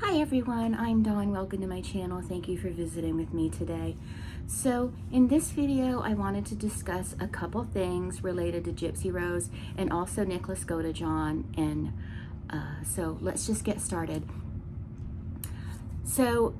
Hi everyone, I'm Dawn. Welcome to my channel. Thank you for visiting with me today. So in this video, I wanted to discuss a couple things related to Gypsy Rose and also Nicholas Godejohn. And so let's just get started. So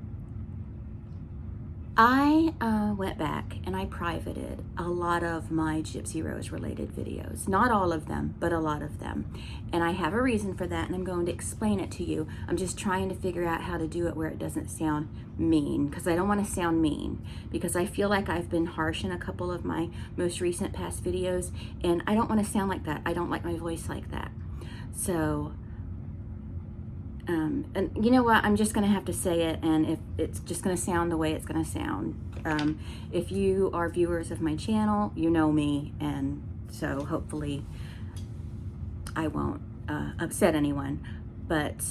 I went back and I privated a lot of my Gypsy Rose related videos. Not all of them, but a lot of them. And I have a reason for that, and I'm going to explain it to you. I'm just trying to figure out how to do it where it doesn't sound mean, because I don't want to sound mean, because I feel like I've been harsh in a couple of my most recent past videos, and I don't want to sound like that. I don't like my voice like that. So and you know what, I'm just gonna have to say it, and if it's just gonna sound the way it's gonna sound. If you are viewers of my channel, you know me, and so hopefully I won't upset anyone. But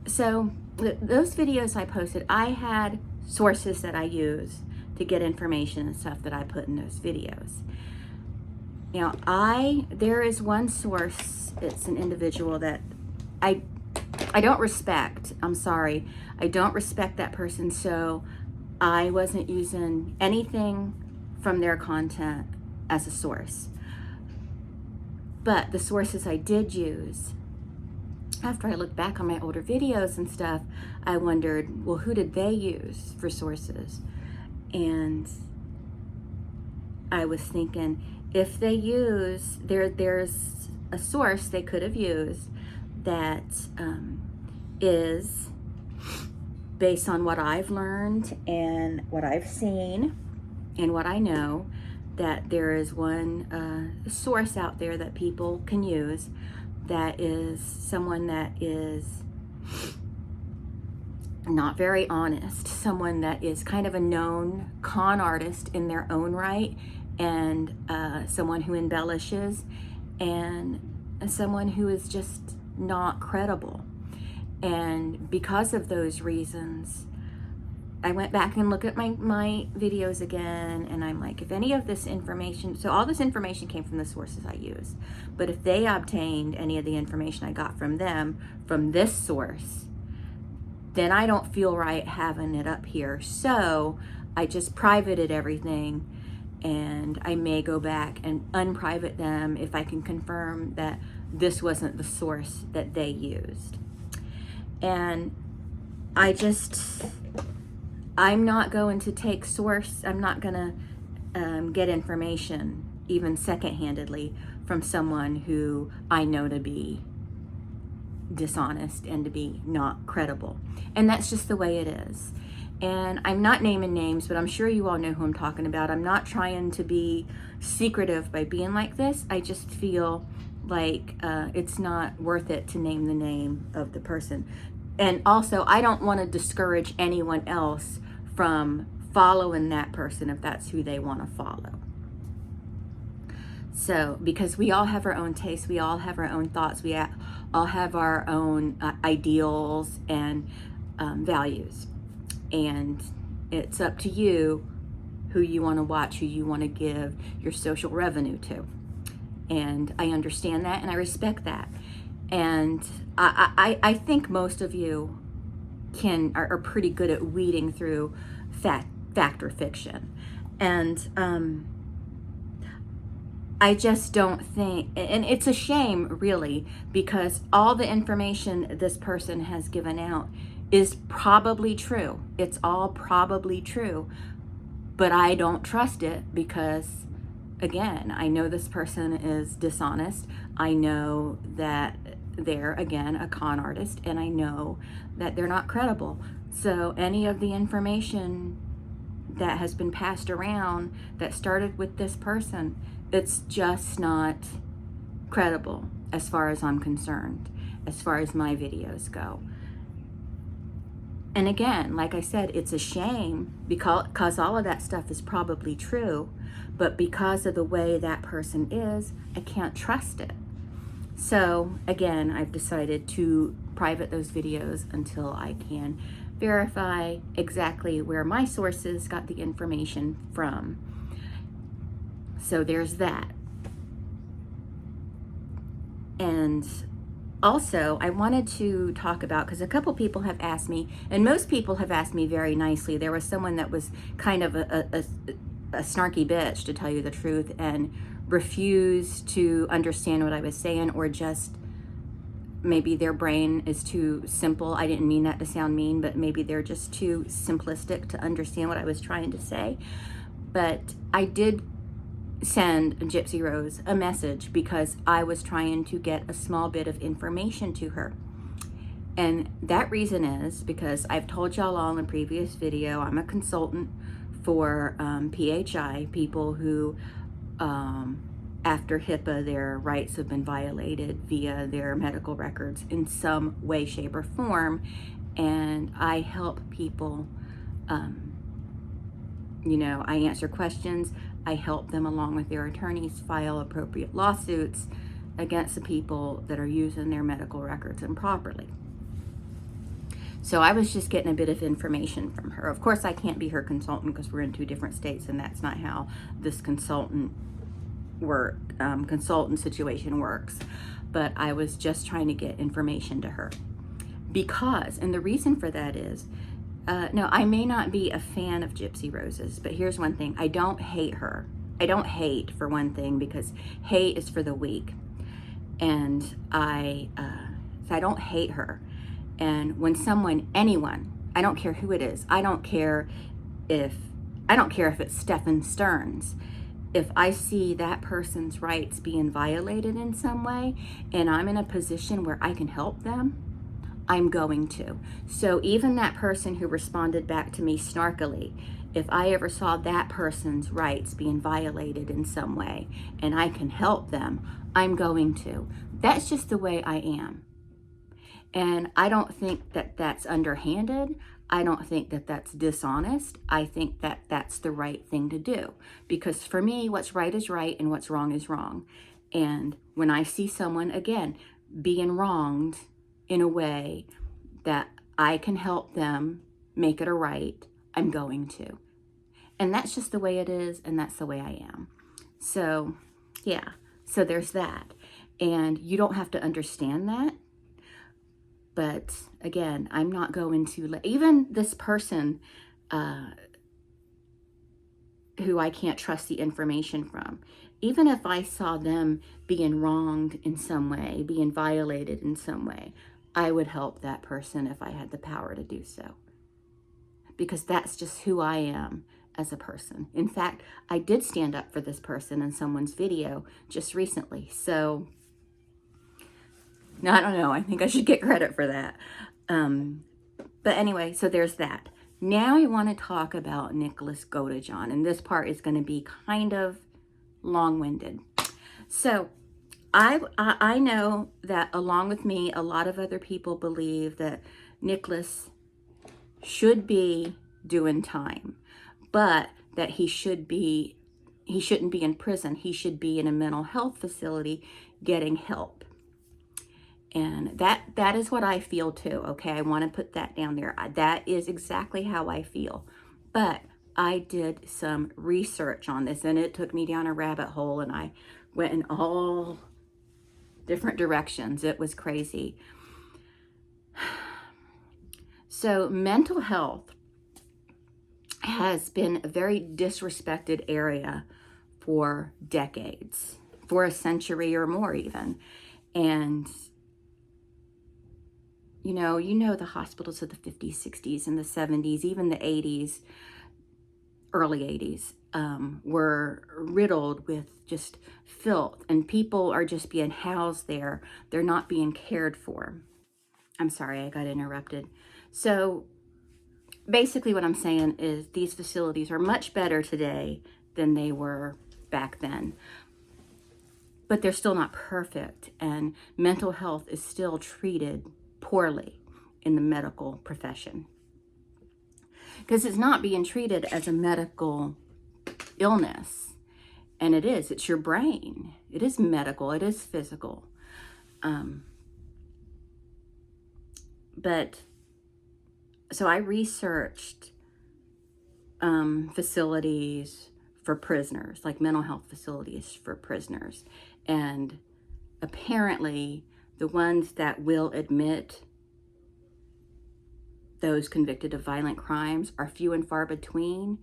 so those videos I posted, I had sources that I use to get information and stuff that I put in those videos. Now there is one source, it's an individual that I don't respect. I'm sorry. I don't respect that person, so I wasn't using anything from their content as a source. But the sources I did use, after I looked back on my older videos and stuff, I wondered, well, who did they use for sources? And I was thinking, if they use, there's a source they could have used that is based on what I've learned and what I've seen and what I know, that there is one source out there that people can use that is someone that is not very honest, someone that is kind of a known con artist in their own right, and someone who embellishes, and someone who is just not credible. And because of those reasons, I went back and looked at my videos again, and I'm like, if any of this information, so all this information came from the sources I use, but if they obtained any of the information I got from them from this source, then I don't feel right having it up here. So I just privated everything, and I may go back and unprivate them if I can confirm that this wasn't the source that they used. And I'm not going to take source, I'm not gonna get information even second-handedly from someone who I know to be dishonest and to be not credible. And that's just the way it is. And I'm not naming names, but I'm sure you all know who I'm talking about. I'm not trying to be secretive by being like this. I just feel like it's not worth it to name the name of the person. And also, I don't want to discourage anyone else from following that person if that's who they want to follow. So, because we all have our own tastes, we all have our own thoughts, we all have our own ideals and values. And it's up to you who you want to watch, who you want to give your social revenue to. And I understand that, and I respect that. And I think most of you are pretty good at weeding through fact or fiction. And I just don't think, and it's a shame really, because all the information this person has given out is probably true. It's all probably true, but I don't trust it because, again, I know this person is dishonest. I know that they're, again, a con artist, and I know that they're not credible. So any of the information that has been passed around that started with this person, it's just not credible as far as I'm concerned, as far as my videos go. And again, like I said, it's a shame because all of that stuff is probably true, but because of the way that person is, I can't trust it. So again, I've decided to private those videos until I can verify exactly where my sources got the information from. So there's that. And Also, I wanted to talk about, because a couple people have asked me, and most people have asked me very nicely. There was someone that was kind of a snarky bitch, to tell you the truth, and refused to understand what I was saying, or just maybe their brain is too simple. I didn't mean that to sound mean, but maybe they're just too simplistic to understand what I was trying to say. But I did send Gypsy Rose a message because I was trying to get a small bit of information to her. And that reason is because I've told y'all all in a previous video, I'm a consultant for PHI, people who, after HIPAA, their rights have been violated via their medical records in some way, shape, or form. And I help people, you know, I answer questions. I help them, along with their attorneys, file appropriate lawsuits against the people that are using their medical records improperly. So I was just getting a bit of information from her. Of course, I can't be her consultant because we're in 2 different states, and that's not how this consultant situation works. But I was just trying to get information to her because, and the reason for that is, no, I may not be a fan of Gypsy Rose's, but here's one thing. I don't hate her. I don't hate, for one thing, because hate is for the weak. And so I don't hate her. And when anyone, I don't care who it is, I don't care if it's Stephen Stearns, if I see that person's rights being violated in some way, and I'm in a position where I can help them, I'm going to. So even that person who responded back to me snarkily, if I ever saw that person's rights being violated in some way and I can help them, I'm going to. That's just the way I am. And I don't think that that's underhanded. I don't think that that's dishonest. I think that that's the right thing to do. Because for me, what's right is right and what's wrong is wrong. And when I see someone, again, being wronged in a way that I can help them make it a right, I'm going to. And that's just the way it is, and that's the way I am. So, yeah. So there's that. And you don't have to understand that. But again, I'm not going to even this person who I can't trust the information from, even if I saw them being wronged in some way, being violated in some way, I would help that person if I had the power to do so. Because that's just who I am as a person. In fact, I did stand up for this person in someone's video just recently. So, no, I don't know. I think I should get credit for that. But anyway, so there's that. Now I want to talk about Nicholas Godejohn, and this part is going to be kind of long-winded. So I know that, along with me, a lot of other people believe that Nicholas should be doing time, but that he shouldn't be in prison. He should be in a mental health facility getting help. And that is what I feel too, okay? I want to put that down there. That is exactly how I feel. But I did some research on this, and it took me down a rabbit hole, and I went in all different directions. It was crazy. So mental health has been a very disrespected area for decades, for a century or more even. And you know the hospitals of the 50s, 60s, and the 70s, even the 80s, early 80s, were riddled with just filth, and people are just being housed there. They're not being cared for. I'm sorry, I got interrupted. So basically what I'm saying is these facilities are much better today than they were back then. But they're still not perfect, and mental health is still treated poorly in the medical profession because it's not being treated as a medical illness. And it's your brain. It is medical, it is physical. But so I researched facilities for prisoners, like mental health facilities for prisoners. And apparently The ones that will admit those convicted of violent crimes are few and far between.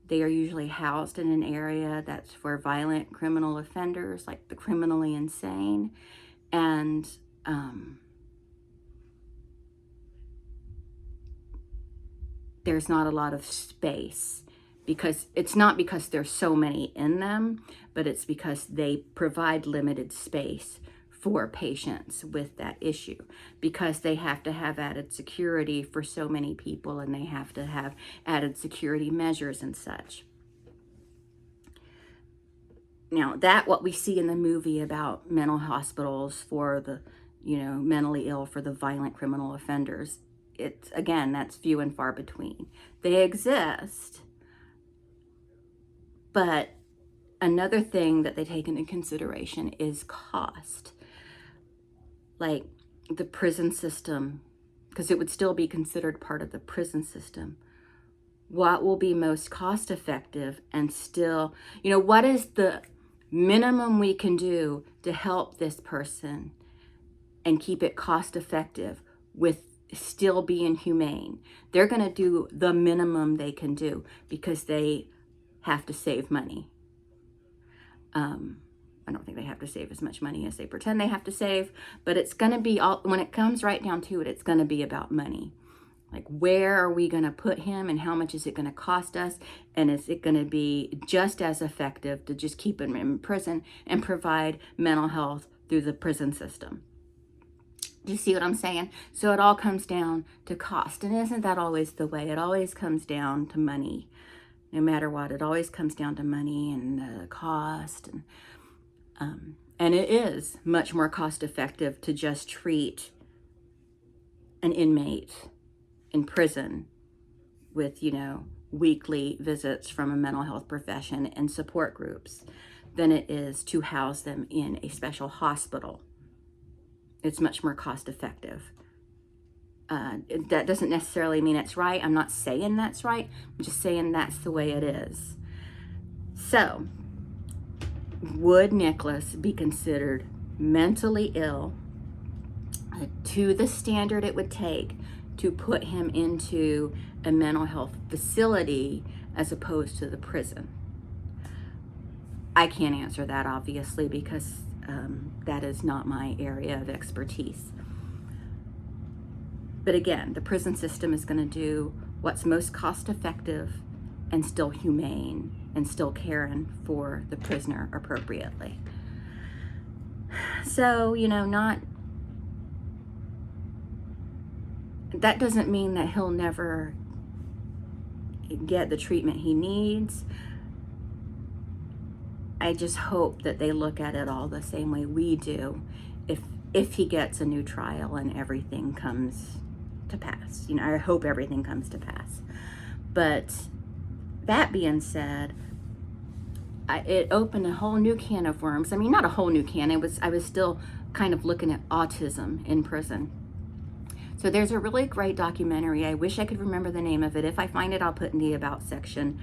They are usually housed in an area that's for violent criminal offenders, like the criminally insane. And there's not a lot of space, because it's not because there's so many in them, but it's because they provide limited space for patients with that issue, because they have to have added security for so many people, and they have to have added security measures and such. Now, that what we see in the movie about mental hospitals for the, mentally ill, for the violent criminal offenders, it's, again, that's few and far between. They exist, but another thing that they take into consideration is cost. Like the prison system, because it would still be considered part of the prison system. What will be most cost effective and still, what is the minimum we can do to help this person and keep it cost effective with still being humane? They're going to do the minimum they can do because they have to save money. I don't think they have to save as much money as they pretend they have to save, but it's going to be all, when it comes right down to it, it's going to be about money. Like, where are we going to put him, and how much is it going to cost us? And is it going to be just as effective to just keep him in prison and provide mental health through the prison system? Do you see what I'm saying? So it all comes down to cost. And isn't that always the way? It always comes down to money. No matter what, it always comes down to money and cost. And it is much more cost effective to just treat an inmate in prison with, weekly visits from a mental health profession and support groups than it is to house them in a special hospital. It's much more cost effective. That doesn't necessarily mean it's right. I'm not saying that's right. I'm just saying that's the way it is. So, would Nicholas be considered mentally ill to the standard it would take to put him into a mental health facility as opposed to the prison? I can't answer that, obviously, because that is not my area of expertise. But again, the prison system is going to do what's most cost effective and still humane and still caring for the prisoner appropriately. So, that doesn't mean that he'll never get the treatment he needs. I just hope that they look at it all the same way we do if he gets a new trial and everything comes to pass. I hope everything comes to pass. But that being said, it opened a whole new can of worms. I mean, not a whole new can. I was still kind of looking at autism in prison. So there's a really great documentary. I wish I could remember the name of it. If I find it, I'll put in the about section.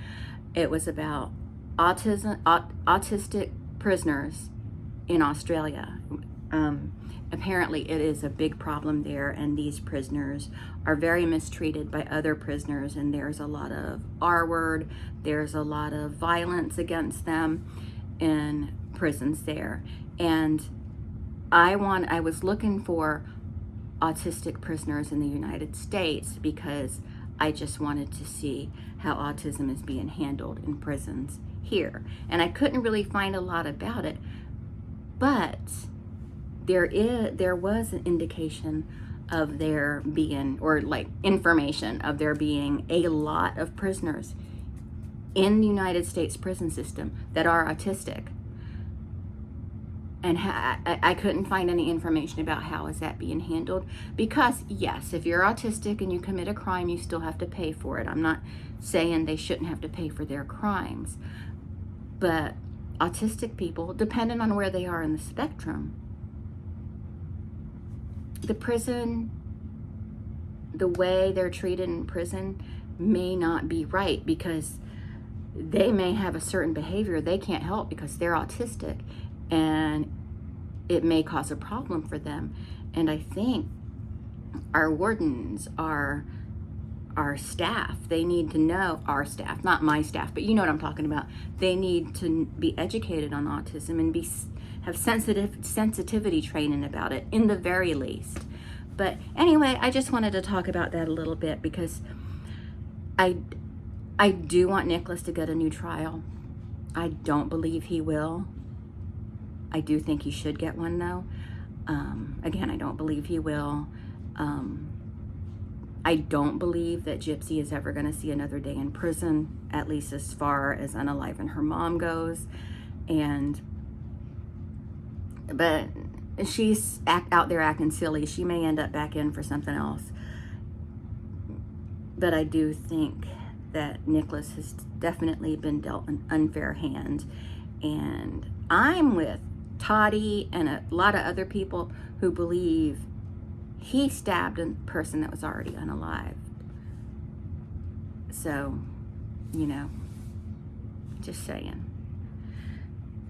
It was about autistic prisoners in Australia. Apparently it is a big problem there, and these prisoners are very mistreated by other prisoners, and there's a lot of R-word, there's a lot of violence against them in prisons there. And I was looking for autistic prisoners in the United States because I just wanted to see how autism is being handled in prisons here. And I couldn't really find a lot about it, but there was an indication of there being, or like information of there being a lot of prisoners in the United States prison system that are autistic. And I couldn't find any information about how is that being handled. Because yes, if you're autistic and you commit a crime, you still have to pay for it. I'm not saying they shouldn't have to pay for their crimes. But autistic people, depending on where they are in the spectrum, the prison, the way they're treated in prison may not be right, because they may have a certain behavior they can't help because they're autistic, and it may cause a problem for them. And I think our wardens, our staff, they need to know, our staff, not my staff, but you know what I'm talking about. They need to be educated on autism and have sensitivity training about it, in the very least. But anyway, I just wanted to talk about that a little bit, because I do want Nicholas to get a new trial. I don't believe he will. I do think he should get one, though. Again, I don't believe he will. I don't believe that Gypsy is ever going to see another day in prison, at least as far as unaliving her mom goes. But she's out there acting silly. She may end up back in for something else. But I do think that Nicholas has definitely been dealt an unfair hand. And I'm with Toddy and a lot of other people who believe he stabbed a person that was already unalived. So, you know, just saying.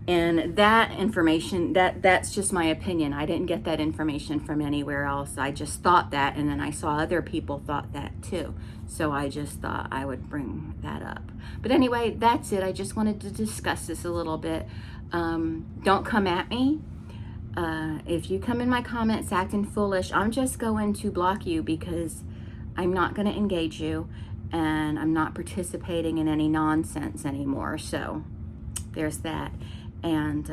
And that information, that's just my opinion. I didn't get that information from anywhere else. I just thought that, and then I saw other people thought that too. So I just thought I would bring that up. But anyway, that's it. I just wanted to discuss this a little bit. Don't come at me. If you come in my comments acting foolish, I'm just going to block you, because I'm not going to engage you, and I'm not participating in any nonsense anymore. So there's that. And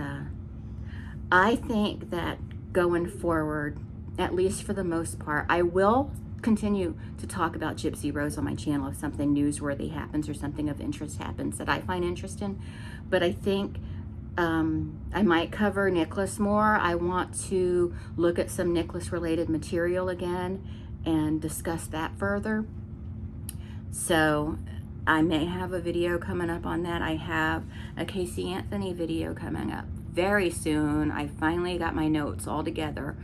I think that going forward, at least for the most part, I will continue to talk about Gypsy Rose on my channel if something newsworthy happens or something of interest happens that I find interesting. But I think I might cover Nicholas more. I want to look at some Nicholas related material again and discuss that further. So I may have a video coming up on that. I have a Casey Anthony video coming up very soon. I finally got my notes all together.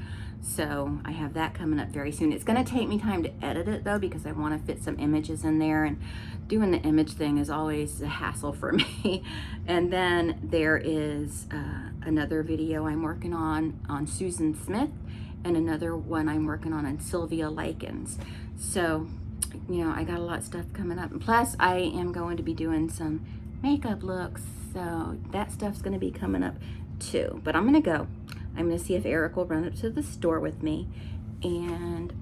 So I have that coming up very soon. It's going to take me time to edit it though, because I want to fit some images in there, and doing the image thing is always a hassle for me. And then there is another video I'm working on Susan Smith, and another one I'm working on Sylvia Likens. So, you know, I got a lot of stuff coming up. And plus, I am going to be doing some makeup looks, so that stuff's going to be coming up too. But I'm going to go. I'm going to see if Eric will run up to the store with me. And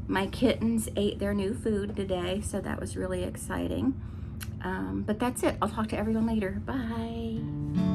my kittens ate their new food today, so that was really exciting. But that's it. I'll talk to everyone later. Bye.